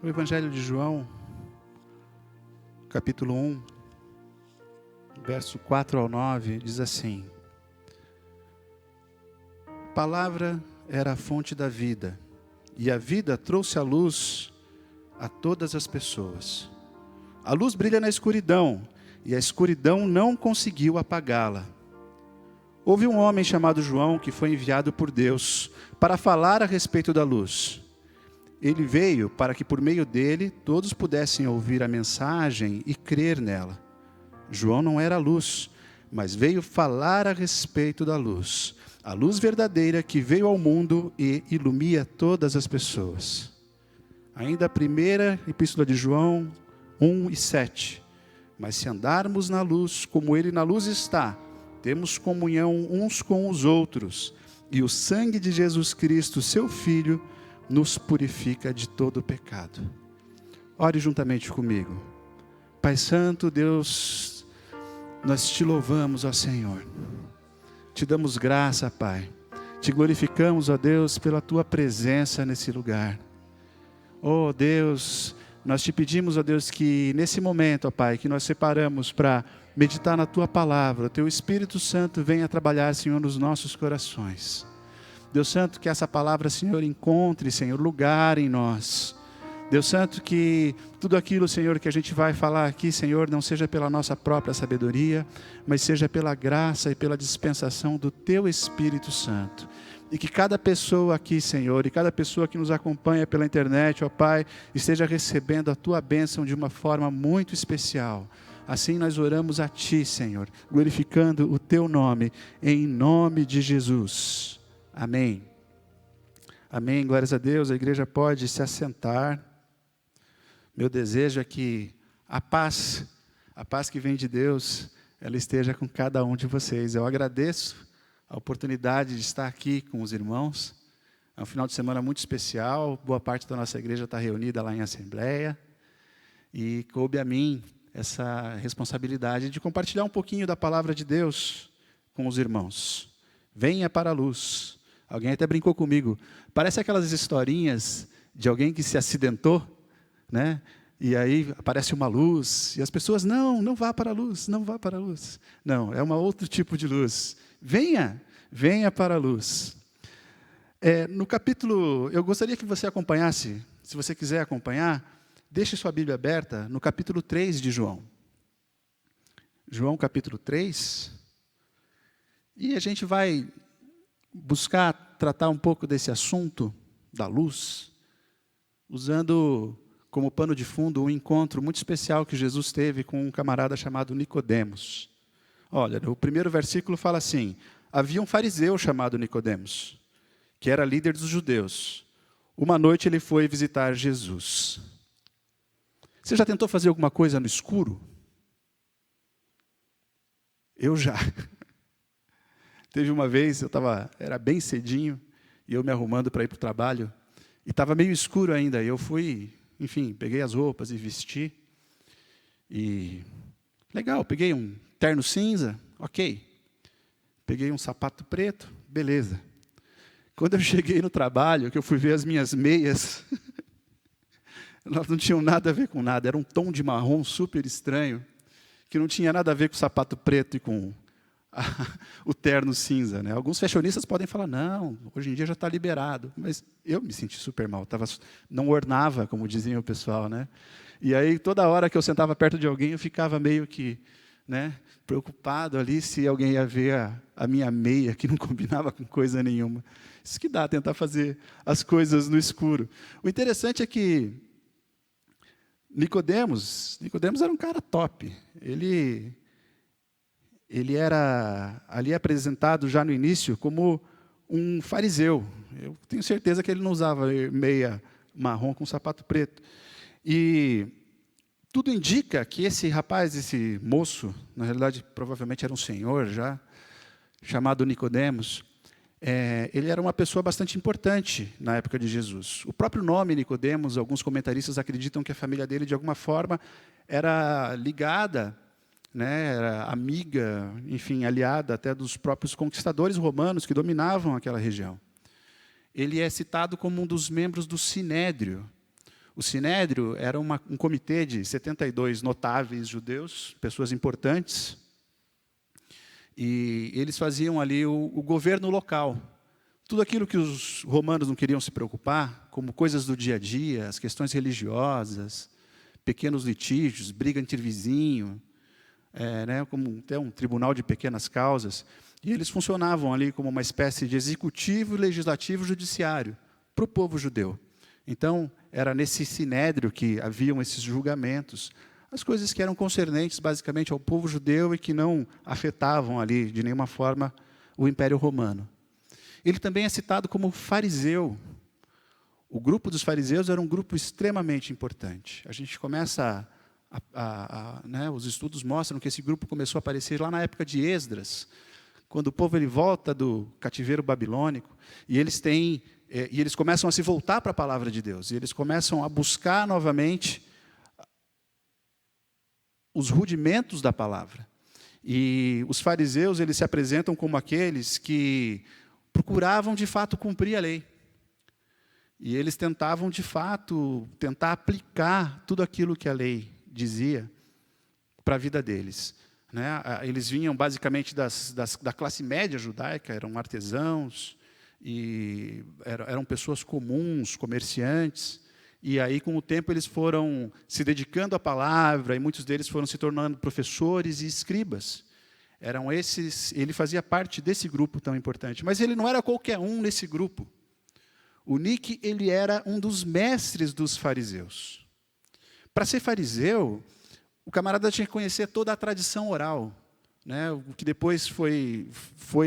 O Evangelho de João, capítulo 1, verso 4 ao 9, diz assim: A palavra era a fonte da vida, e a vida trouxe a luz a todas as pessoas. A luz brilha na escuridão, e a escuridão não conseguiu apagá-la. Houve um homem chamado João que foi enviado por Deus para falar a respeito da luz. Ele veio para que por meio dele todos pudessem ouvir a mensagem e crer nela. João não era a luz, mas veio falar a respeito da luz. A luz verdadeira que veio ao mundo e ilumina todas as pessoas. Ainda a primeira epístola de João 1:7. Mas se andarmos na luz, como ele na luz está, temos comunhão uns com os outros, e o sangue de Jesus Cristo, seu Filho, nos purifica de todo pecado. Ore juntamente comigo. Pai Santo, Deus, nós te louvamos, ó Senhor. Te damos graça, Pai. Te glorificamos, ó Deus, pela tua presença nesse lugar. Ó Deus, nós te pedimos, ó Deus, que nesse momento, ó Pai, que nós separamos para meditar na tua palavra, o teu Espírito Santo venha trabalhar, Senhor, nos nossos corações. Deus Santo, que essa palavra, Senhor, encontre, Senhor, lugar em nós. Deus Santo, que tudo aquilo, Senhor, que a gente vai falar aqui, Senhor, não seja pela nossa própria sabedoria, mas seja pela graça e pela dispensação do Teu Espírito Santo. E que cada pessoa aqui, Senhor, e cada pessoa que nos acompanha pela internet, ó Pai, esteja recebendo a Tua bênção de uma forma muito especial. Assim nós oramos a Ti, Senhor, glorificando o Teu nome, em nome de Jesus. Amém. Amém, glórias a Deus. A igreja pode se assentar. Meu desejo é que a paz que vem de Deus, ela esteja com cada um de vocês. Eu agradeço a oportunidade de estar aqui com os irmãos. É um final de semana muito especial. Boa parte da nossa igreja está reunida lá em assembleia. E coube a mim essa responsabilidade de compartilhar um pouquinho da palavra de Deus com os irmãos. Venha para a luz. Alguém até brincou comigo. Parece aquelas historinhas de alguém que se acidentou, né? E aí aparece uma luz, e as pessoas, não vá para a luz, não vá para a luz. Não, é um outro tipo de luz. Venha para a luz. No capítulo, eu gostaria que você acompanhasse, se você quiser acompanhar, deixe sua Bíblia aberta no capítulo 3 de João. João capítulo 3. E a gente vai buscar tratar um pouco desse assunto da luz, usando como pano de fundo um encontro muito especial que Jesus teve com um camarada chamado Nicodemos. Olha, o primeiro versículo fala assim: havia um fariseu chamado Nicodemos, que era líder dos judeus. Uma noite ele foi visitar Jesus. Você já tentou fazer alguma coisa no escuro? Eu já. Teve uma vez, era bem cedinho, e eu me arrumando para ir para o trabalho, e estava meio escuro ainda, e eu fui, enfim, peguei as roupas e vesti, e legal, peguei um terno cinza, ok, peguei um sapato preto, beleza. Quando eu cheguei no trabalho, que eu fui ver as minhas meias, elas não tinham nada a ver com nada, era um tom de marrom super estranho, que não tinha nada a ver com o sapato preto e com o terno cinza, né? Alguns fashionistas podem falar, não, hoje em dia já está liberado. Mas eu me senti super mal, não ornava, como dizia o pessoal, né? E aí, toda hora que eu sentava perto de alguém, eu ficava meio que, né, preocupado ali se alguém ia ver a minha meia, que não combinava com coisa nenhuma. Isso que dá, tentar fazer as coisas no escuro. O interessante é que Nicodemos era um cara top. Ele era ali apresentado já no início como um fariseu. Eu tenho certeza que ele não usava meia marrom com sapato preto. E tudo indica que esse rapaz, esse moço, na realidade provavelmente era um senhor já, chamado Nicodemos, ele era uma pessoa bastante importante na época de Jesus. O próprio nome Nicodemos, alguns comentaristas acreditam que a família dele, de alguma forma, era ligada, né, era amiga, enfim, aliada até dos próprios conquistadores romanos que dominavam aquela região. Ele é citado como um dos membros do Sinédrio. O Sinédrio era um comitê de 72 notáveis judeus, pessoas importantes, e eles faziam ali o governo local. Tudo aquilo que os romanos não queriam se preocupar, como coisas do dia a dia, as questões religiosas, pequenos litígios, briga entre vizinho, como até um tribunal de pequenas causas, e eles funcionavam ali como uma espécie de executivo, legislativo, judiciário para o povo judeu. Então, era nesse sinédrio que haviam esses julgamentos, as coisas que eram concernentes basicamente ao povo judeu e que não afetavam ali de nenhuma forma o Império Romano. Ele também é citado como fariseu. O grupo dos fariseus era um grupo extremamente importante. A gente começa os estudos mostram que esse grupo começou a aparecer lá na época de Esdras, quando o povo ele volta do cativeiro babilônico, e eles começam a se voltar para a palavra de Deus, e eles começam a buscar novamente os rudimentos da palavra. E os fariseus eles se apresentam como aqueles que procuravam de fato cumprir a lei. E eles tentavam de fato aplicar tudo aquilo que a lei dizia para a vida deles. Eles vinham basicamente da classe média judaica, eram artesãos, e eram pessoas comuns, comerciantes, e aí com o tempo eles foram se dedicando à palavra, e muitos deles foram se tornando professores e escribas. Ele fazia parte desse grupo tão importante, mas ele não era qualquer um nesse grupo. O Nique, ele era um dos mestres dos fariseus. Para ser fariseu, o camarada tinha que conhecer toda a tradição oral, o que depois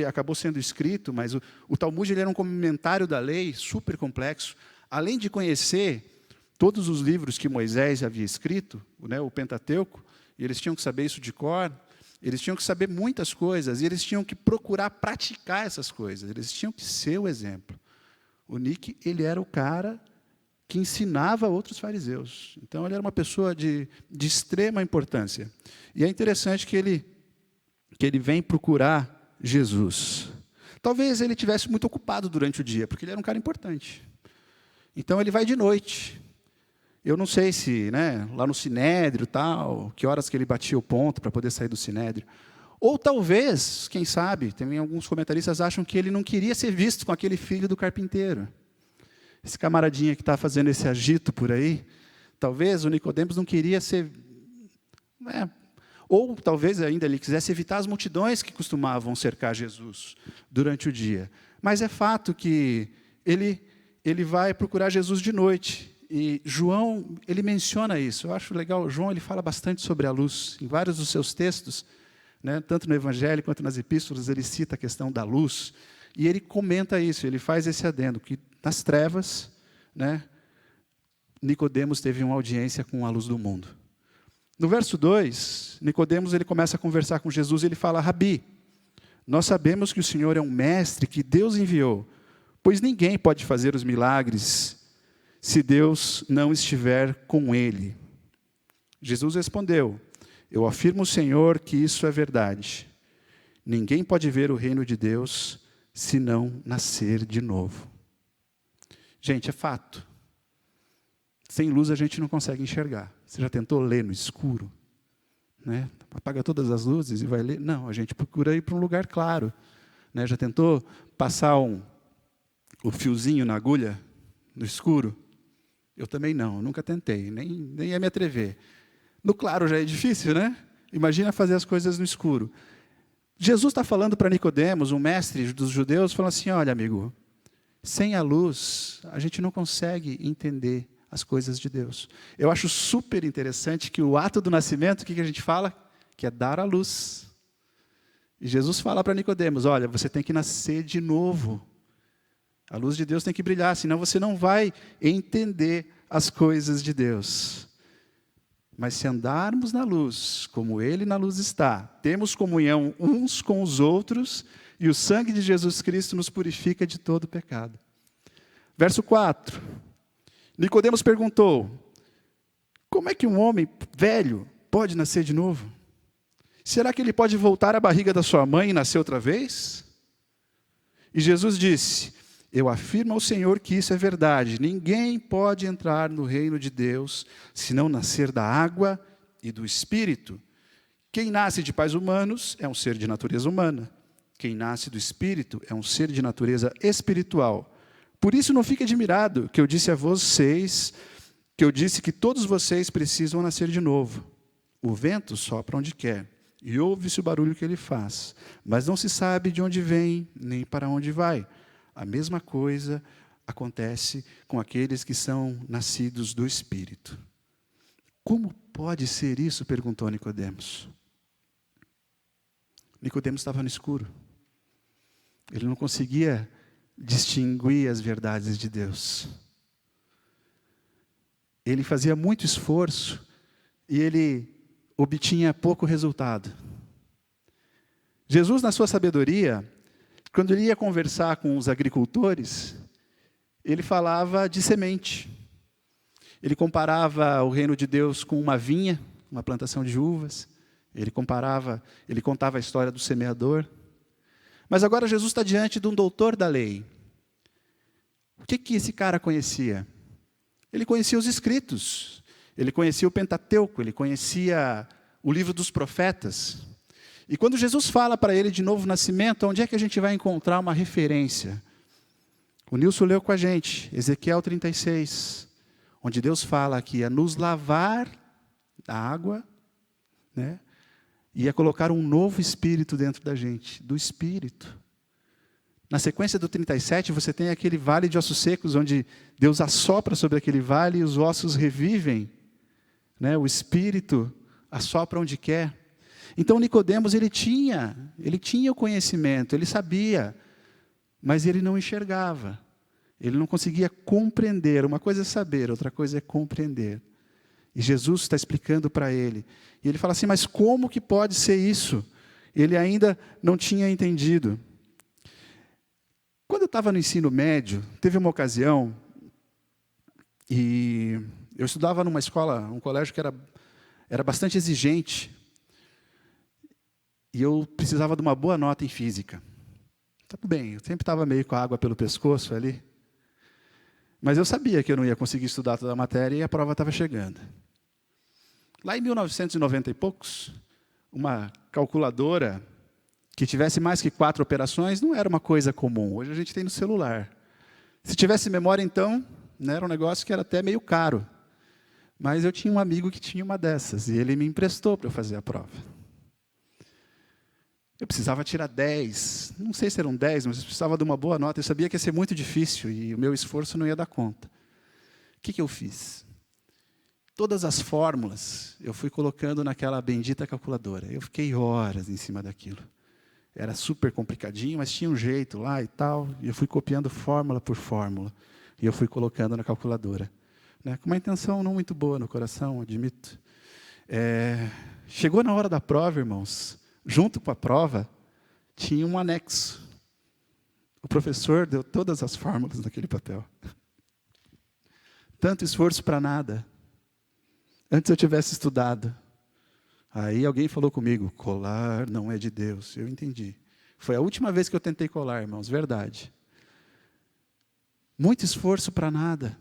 acabou sendo escrito, mas o Talmud ele era um comentário da lei super complexo. Além de conhecer todos os livros que Moisés havia escrito, o Pentateuco, e eles tinham que saber isso de cor, eles tinham que saber muitas coisas, e eles tinham que procurar praticar essas coisas, eles tinham que ser o exemplo. O Nique, ele era o cara que ensinava outros fariseus. Então, ele era uma pessoa de extrema importância. E é interessante que ele vem procurar Jesus. Talvez ele estivesse muito ocupado durante o dia, porque ele era um cara importante. Então, ele vai de noite. Eu não sei se, lá no Sinédrio, tal, que horas que ele batia o ponto para poder sair do Sinédrio. Ou talvez, quem sabe, também alguns comentaristas acham que ele não queria ser visto com aquele filho do carpinteiro. Esse camaradinha que está fazendo esse agito por aí, talvez o Nicodemos não queria ser... Ou talvez ainda ele quisesse evitar as multidões que costumavam cercar Jesus durante o dia. Mas é fato que ele vai procurar Jesus de noite. E João, ele menciona isso. Eu acho legal, João ele fala bastante sobre a luz. Em vários dos seus textos, tanto no Evangelho quanto nas Epístolas, ele cita a questão da luz. E ele comenta isso, ele faz esse adendo, que nas trevas, Nicodemos teve uma audiência com a luz do mundo. No verso 2, Nicodemos ele começa a conversar com Jesus e ele fala: Rabi, nós sabemos que o Senhor é um mestre que Deus enviou, pois ninguém pode fazer os milagres se Deus não estiver com ele. Jesus respondeu: eu afirmo ao Senhor que isso é verdade. Ninguém pode ver o reino de Deus se não nascer de novo. Gente, é fato. Sem luz a gente não consegue enxergar. Você já tentou ler no escuro? Apaga todas as luzes e vai ler? Não, a gente procura ir para um lugar claro. Já tentou passar o fiozinho na agulha no escuro? Eu também não, nunca tentei, nem ia me atrever. No claro já é difícil, Imagina fazer as coisas no escuro. Jesus está falando para Nicodemos, um mestre dos judeus, falando assim: olha, amigo, sem a luz, a gente não consegue entender as coisas de Deus. Eu acho super interessante que o ato do nascimento, o que a gente fala? Que é dar a luz. E Jesus fala para Nicodemos: olha, você tem que nascer de novo. A luz de Deus tem que brilhar, senão você não vai entender as coisas de Deus. Mas se andarmos na luz, como Ele na luz está, temos comunhão uns com os outros, e o sangue de Jesus Cristo nos purifica de todo pecado. Verso 4. Nicodemos perguntou: como é que um homem velho pode nascer de novo? Será que ele pode voltar à barriga da sua mãe e nascer outra vez? E Jesus disse: Eu afirmo ao Senhor que isso é verdade. Ninguém pode entrar no reino de Deus se não nascer da água e do Espírito. Quem nasce de pais humanos é um ser de natureza humana. Quem nasce do Espírito é um ser de natureza espiritual. Por isso não fique admirado que eu disse a vocês, que eu disse que todos vocês precisam nascer de novo. O vento sopra onde quer, e ouve-se o barulho que ele faz, mas não se sabe de onde vem, nem para onde vai. A mesma coisa acontece com aqueles que são nascidos do Espírito. Como pode ser isso? Perguntou Nicodemos. Nicodemos estava no escuro. Ele não conseguia distinguir as verdades de Deus. Ele fazia muito esforço e ele obtinha pouco resultado. Jesus, na sua sabedoria, quando ele ia conversar com os agricultores, ele falava de semente. Ele comparava o reino de Deus com uma vinha, uma plantação de uvas. Ele contava a história do semeador. Mas agora Jesus está diante de um doutor da lei. O que esse cara conhecia? Ele conhecia os escritos. Ele conhecia o Pentateuco, ele conhecia o livro dos profetas. E quando Jesus fala para ele de novo nascimento, onde é que a gente vai encontrar uma referência? O Nilson leu com a gente, Ezequiel 36, onde Deus fala que ia nos lavar da água, né? Ia colocar um novo espírito dentro da gente, do Espírito. Na sequência do 37, você tem aquele vale de ossos secos, onde Deus assopra sobre aquele vale e os ossos revivem. Né? O Espírito assopra onde quer. Então Nicodemos, ele tinha o conhecimento, ele sabia, mas ele não enxergava. Ele não conseguia compreender. Uma coisa é saber, outra coisa é compreender. E Jesus está explicando para ele. E ele fala assim, mas como que pode ser isso? Ele ainda não tinha entendido. Quando eu estava no ensino médio, teve uma ocasião, e eu estudava numa escola, um colégio que era bastante exigente, e eu precisava de uma boa nota em física. Tudo bem, eu sempre estava meio com a água pelo pescoço ali, mas eu sabia que eu não ia conseguir estudar toda a matéria e a prova estava chegando. Lá em 1990 e poucos, uma calculadora que tivesse mais que 4 operações não era uma coisa comum. Hoje a gente tem no celular. Se tivesse memória, então, né, era um negócio que era até meio caro. Mas eu tinha um amigo que tinha uma dessas, e ele me emprestou para eu fazer a prova. Eu precisava tirar 10, não sei se eram 10, mas eu precisava de uma boa nota. Eu sabia que ia ser muito difícil, e o meu esforço não ia dar conta. O que eu fiz? Todas as fórmulas eu fui colocando naquela bendita calculadora. Eu fiquei horas em cima daquilo. Era super complicadinho, mas tinha um jeito lá e tal. E eu fui copiando fórmula por fórmula. E eu fui colocando na calculadora. Né? Com uma intenção não muito boa no coração, admito. Chegou na hora da prova, irmãos. Junto com a prova, tinha um anexo. O professor deu todas as fórmulas naquele papel. Tanto esforço para nada. Antes eu tivesse estudado. Aí alguém falou comigo, colar não é de Deus. Eu entendi. Foi a última vez que eu tentei colar, irmãos, verdade. Muito esforço para nada.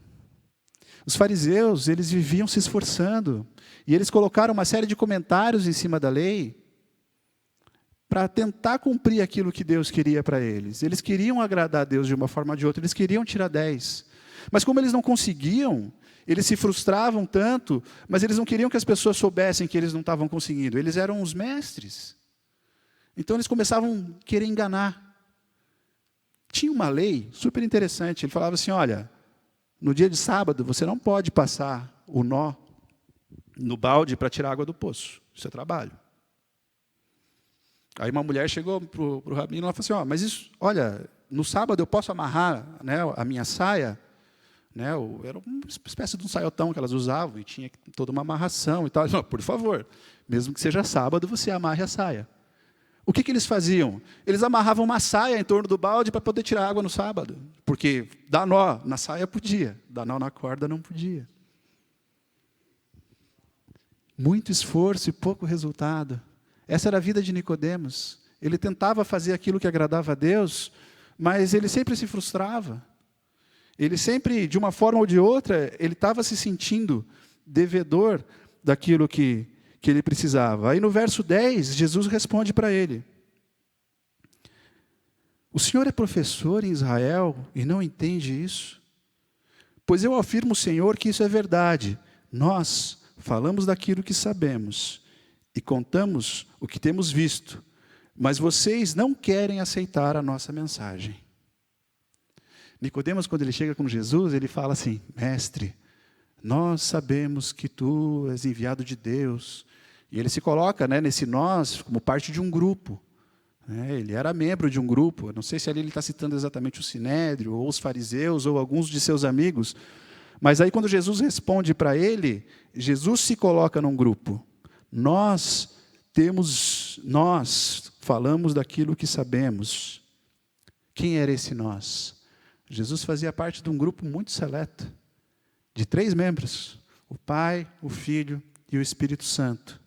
Os fariseus, eles viviam se esforçando. E eles colocaram uma série de comentários em cima da lei para tentar cumprir aquilo que Deus queria para eles. Eles queriam agradar a Deus de uma forma ou de outra, eles queriam tirar 10. Mas como eles não conseguiam, eles se frustravam tanto, mas eles não queriam que as pessoas soubessem que eles não estavam conseguindo. Eles eram os mestres. Então eles começavam a querer enganar. Tinha uma lei super interessante. Ele falava assim, olha, no dia de sábado você não pode passar o nó no balde para tirar água do poço. Isso é trabalho. Aí uma mulher chegou para o rabino e falou assim, mas isso, olha, no sábado eu posso amarrar, né, a minha saia? Né, era uma espécie de um saiotão que elas usavam, e tinha toda uma amarração e tal. Não, por favor, mesmo que seja sábado, você amarre a saia. O que eles faziam? Eles amarravam uma saia em torno do balde para poder tirar água no sábado. Porque dar nó na saia podia, dar nó na corda não podia. Muito esforço e pouco resultado. Essa era a vida de Nicodemos. Ele tentava fazer aquilo que agradava a Deus, mas ele sempre se frustrava. Ele sempre, de uma forma ou de outra, ele estava se sentindo devedor daquilo que ele precisava. Aí no verso 10, Jesus responde para ele: o senhor é professor em Israel e não entende isso? Pois eu afirmo, Senhor, que isso é verdade. Nós falamos daquilo que sabemos e contamos o que temos visto, mas vocês não querem aceitar a nossa mensagem. Nicodemos, quando ele chega com Jesus, ele fala assim: mestre, nós sabemos que tu és enviado de Deus. E ele se coloca, nesse nós como parte de um grupo. Ele era membro de um grupo. Eu não sei se ali ele está citando exatamente o Sinédrio, ou os fariseus, ou alguns de seus amigos. Mas aí quando Jesus responde para ele, Jesus se coloca num grupo. Nós falamos daquilo que sabemos. Quem era esse nós? Jesus fazia parte de um grupo muito seleto, de 3 membros: o Pai, o Filho e o Espírito Santo.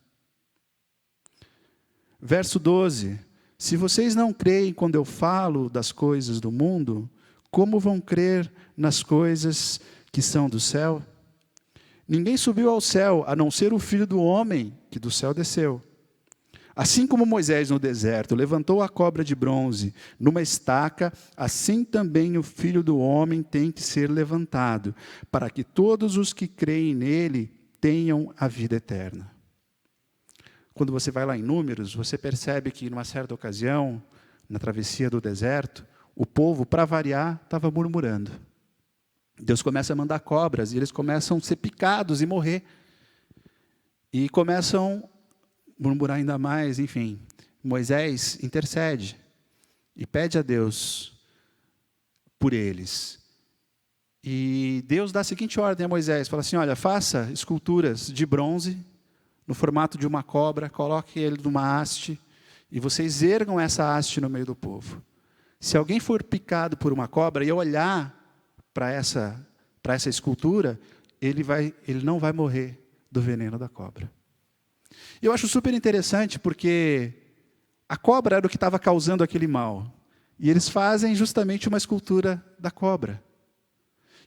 Verso 12: se vocês não creem quando eu falo das coisas do mundo, como vão crer nas coisas que são do céu? Ninguém subiu ao céu, a não ser o Filho do Homem, que do céu desceu. Assim como Moisés no deserto levantou a cobra de bronze numa estaca, assim também o Filho do Homem tem que ser levantado, para que todos os que creem nele tenham a vida eterna. Quando você vai lá em Números, você percebe que, numa certa ocasião, na travessia do deserto, o povo, para variar, estava murmurando. Deus começa a mandar cobras, e eles começam a ser picados e morrer. E começam a murmurar ainda mais, enfim. Moisés intercede e pede a Deus por eles. E Deus dá a seguinte ordem a Moisés, fala assim: olha, faça esculturas de bronze, no formato de uma cobra, coloque ele numa haste, e vocês ergam essa haste no meio do povo. Se alguém for picado por uma cobra e olhar para essa escultura, ele não vai morrer do veneno da cobra. E eu acho super interessante, porque a cobra era o que estava causando aquele mal. E eles fazem justamente uma escultura da cobra.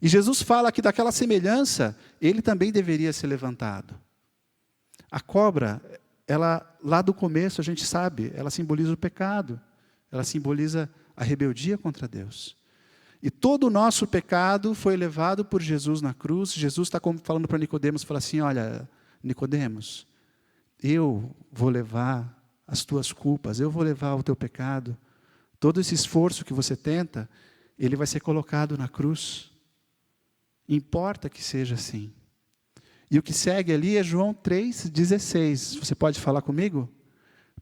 E Jesus fala que daquela semelhança, ele também deveria ser levantado. A cobra, ela, lá do começo, a gente sabe, ela simboliza o pecado. Ela simboliza a rebeldia contra Deus. E todo o nosso pecado foi levado por Jesus na cruz. Jesus está falando para Nicodemos, fala assim: olha, Nicodemos, eu vou levar as tuas culpas, eu vou levar o teu pecado. Todo esse esforço que você tenta, ele vai ser colocado na cruz. Importa que seja assim. E o que segue ali é João 3,16. Você pode falar comigo?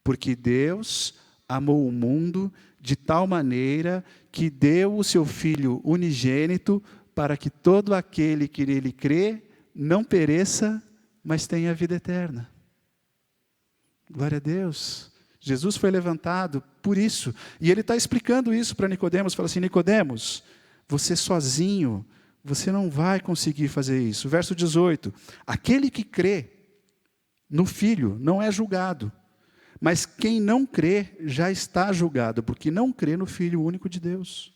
Porque Deus amou o mundo de tal maneira que deu o seu Filho unigênito para que todo aquele que nele crê não pereça, mas tenha vida eterna. Glória a Deus. Jesus foi levantado por isso. E ele está explicando isso para Nicodemos. Fala assim: Nicodemos, você sozinho, você não vai conseguir fazer isso. Verso 18. Aquele que crê no Filho não é julgado. Mas quem não crê já está julgado, porque não crê no Filho único de Deus.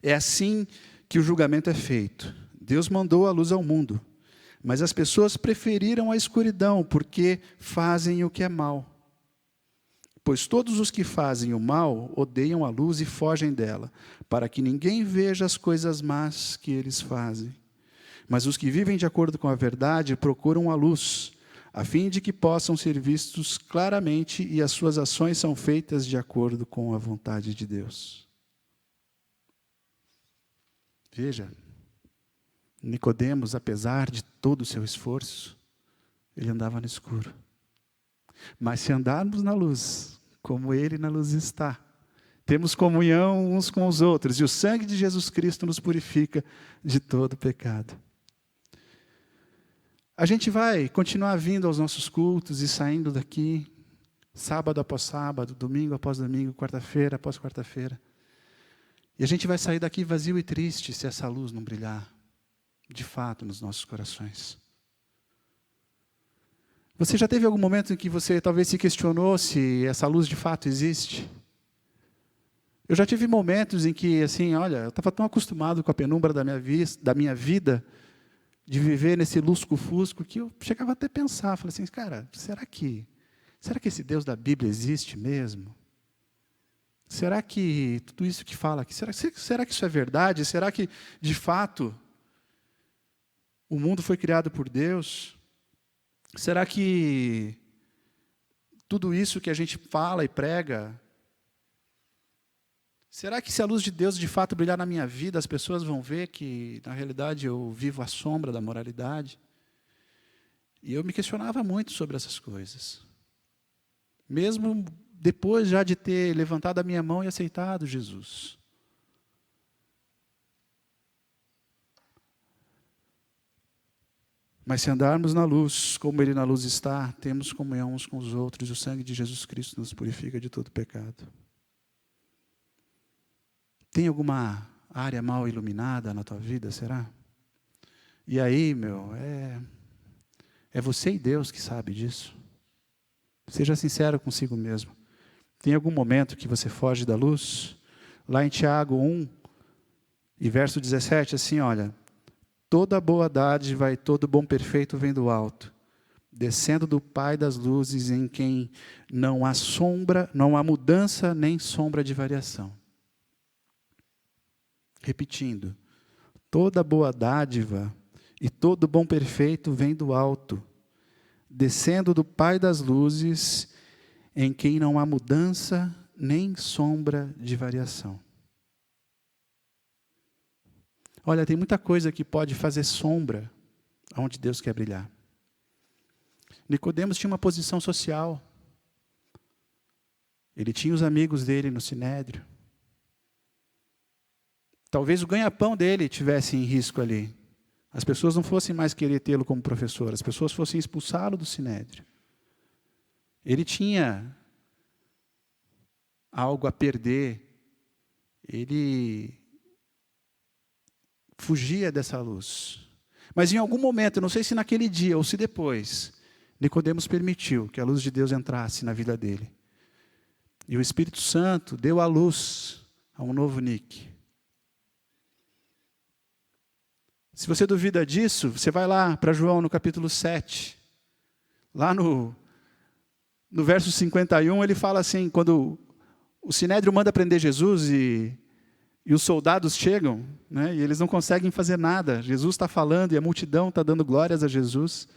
É assim que o julgamento é feito. Deus mandou a luz ao mundo, mas as pessoas preferiram a escuridão, porque fazem o que é mal. Pois todos os que fazem o mal odeiam a luz e fogem dela, para que ninguém veja as coisas más que eles fazem. Mas os que vivem de acordo com a verdade procuram a luz, a fim de que possam ser vistos claramente e as suas ações são feitas de acordo com a vontade de Deus. Veja, Nicodemos, apesar de todo o seu esforço, ele andava no escuro. Mas se andarmos na luz, como ele na luz está, temos comunhão uns com os outros, e o sangue de Jesus Cristo nos purifica de todo pecado. A gente vai continuar vindo aos nossos cultos e saindo daqui, sábado após sábado, domingo após domingo, quarta-feira após quarta-feira. E a gente vai sair daqui vazio e triste se essa luz não brilhar, de fato, nos nossos corações. Você já teve algum momento em que você talvez se questionou se essa luz de fato existe? Eu já tive momentos em que, assim, olha, eu estava tão acostumado com a penumbra da minha vida, de viver nesse lusco-fusco, que eu chegava até a pensar, falei assim, cara, será que esse Deus da Bíblia existe mesmo? Será que tudo isso que fala aqui, será que isso é verdade? Será que, de fato, o mundo foi criado por Deus? Será que tudo isso que a gente fala e prega, será que se a luz de Deus de fato brilhar na minha vida, as pessoas vão ver que, na realidade, eu vivo à sombra da moralidade? E eu me questionava muito sobre essas coisas. Mesmo depois já de ter levantado a minha mão e aceitado Jesus. Mas se andarmos na luz, como Ele na luz está, temos comunhão uns com os outros, e o sangue de Jesus Cristo nos purifica de todo pecado. Tem alguma área mal iluminada na tua vida, será? E aí, é você e Deus que sabe disso. Seja sincero consigo mesmo. Tem algum momento que você foge da luz? Lá em Tiago 1, e verso 17, assim, olha, toda boa dádiva e todo bom perfeito vem do alto, descendo do Pai das luzes, em quem não há sombra, não há mudança nem sombra de variação. Repetindo, toda boa dádiva e todo bom perfeito vem do alto, descendo do Pai das luzes, em quem não há mudança nem sombra de variação. Olha, tem muita coisa que pode fazer sombra onde Deus quer brilhar. Nicodemos tinha uma posição social. Ele tinha os amigos dele no sinédrio. Talvez o ganha-pão dele tivesse em risco ali. As pessoas não fossem mais querer tê-lo como professor, as pessoas fossem expulsá-lo do sinédrio. Ele tinha algo a perder. Ele fugia dessa luz. Mas em algum momento, não sei se naquele dia ou se depois, Nicodemos permitiu que a luz de Deus entrasse na vida dele. E o Espírito Santo deu a luz a um novo Nick. Se você duvida disso, você vai lá para João no capítulo 7. Lá no verso 51, ele fala assim, quando o sinédrio manda prender Jesus e os soldados chegam, né, e eles não conseguem fazer nada. Jesus está falando e a multidão está dando glórias a Jesus.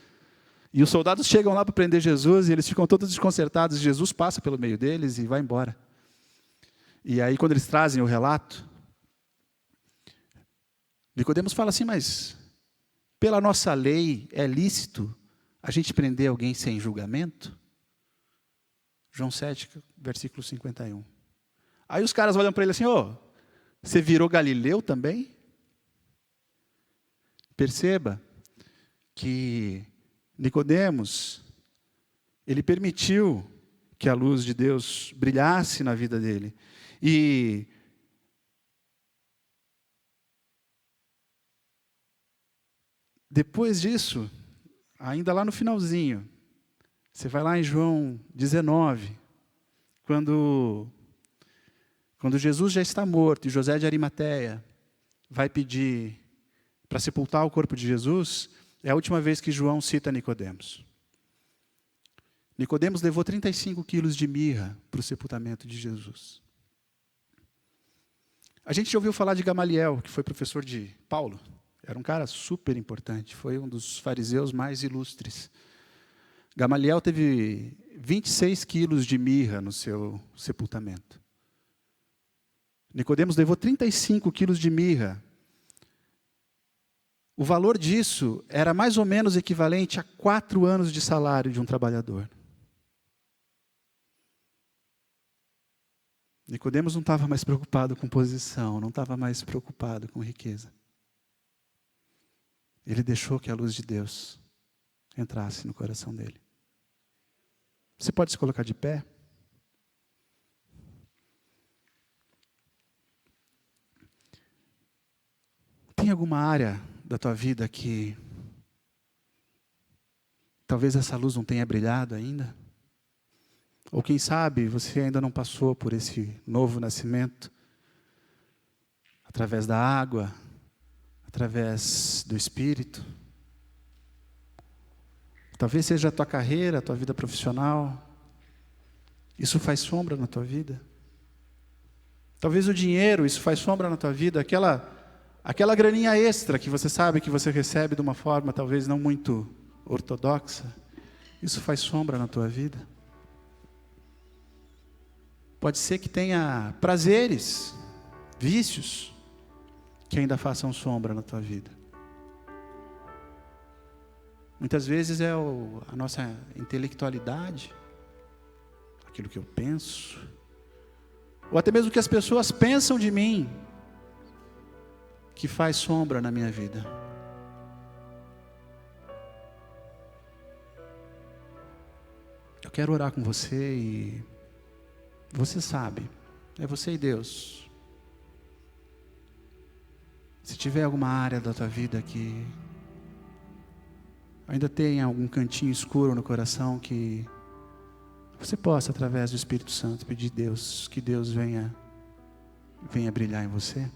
E os soldados chegam lá para prender Jesus e eles ficam todos desconcertados. Jesus passa pelo meio deles e vai embora. E aí, quando eles trazem o relato, Nicodemos fala assim, mas pela nossa lei é lícito a gente prender alguém sem julgamento? João 7, versículo 51. Aí os caras olham para ele assim, você virou Galileu também? Perceba que Nicodemos, ele permitiu que a luz de Deus brilhasse na vida dele. E depois disso, ainda lá no finalzinho, você vai lá em João 19, quando Jesus já está morto e José de Arimateia vai pedir para sepultar o corpo de Jesus, é a última vez que João cita Nicodemos. Nicodemos levou 35 quilos de mirra para o sepultamento de Jesus. A gente já ouviu falar de Gamaliel, que foi professor de Paulo. Era um cara super importante, foi um dos fariseus mais ilustres. Gamaliel teve 26 quilos de mirra no seu sepultamento. Nicodemos levou 35 quilos de mirra. O valor disso era mais ou menos equivalente a 4 anos de salário de um trabalhador. Nicodemos não estava mais preocupado com posição, não estava mais preocupado com riqueza. Ele deixou que a luz de Deus entrasse no coração dele. Você pode se colocar de pé? Tem alguma área da tua vida que talvez essa luz não tenha brilhado ainda? Ou quem sabe você ainda não passou por esse novo nascimento através da água, através do Espírito. Talvez seja a tua carreira, a tua vida profissional. Isso faz sombra na tua vida. Talvez o dinheiro, isso faz sombra na tua vida. Aquela graninha extra que você sabe que você recebe de uma forma talvez não muito ortodoxa. Isso faz sombra na tua vida. Pode ser que tenha prazeres, vícios, que ainda façam sombra na tua vida. Muitas vezes é a nossa intelectualidade, aquilo que eu penso, ou até mesmo o que as pessoas pensam de mim, que faz sombra na minha vida. Eu quero orar com você e você sabe, é você e Deus. Se tiver alguma área da tua vida que ainda tem algum cantinho escuro no coração, que você possa, através do Espírito Santo, pedir a Deus, que Deus venha brilhar em você.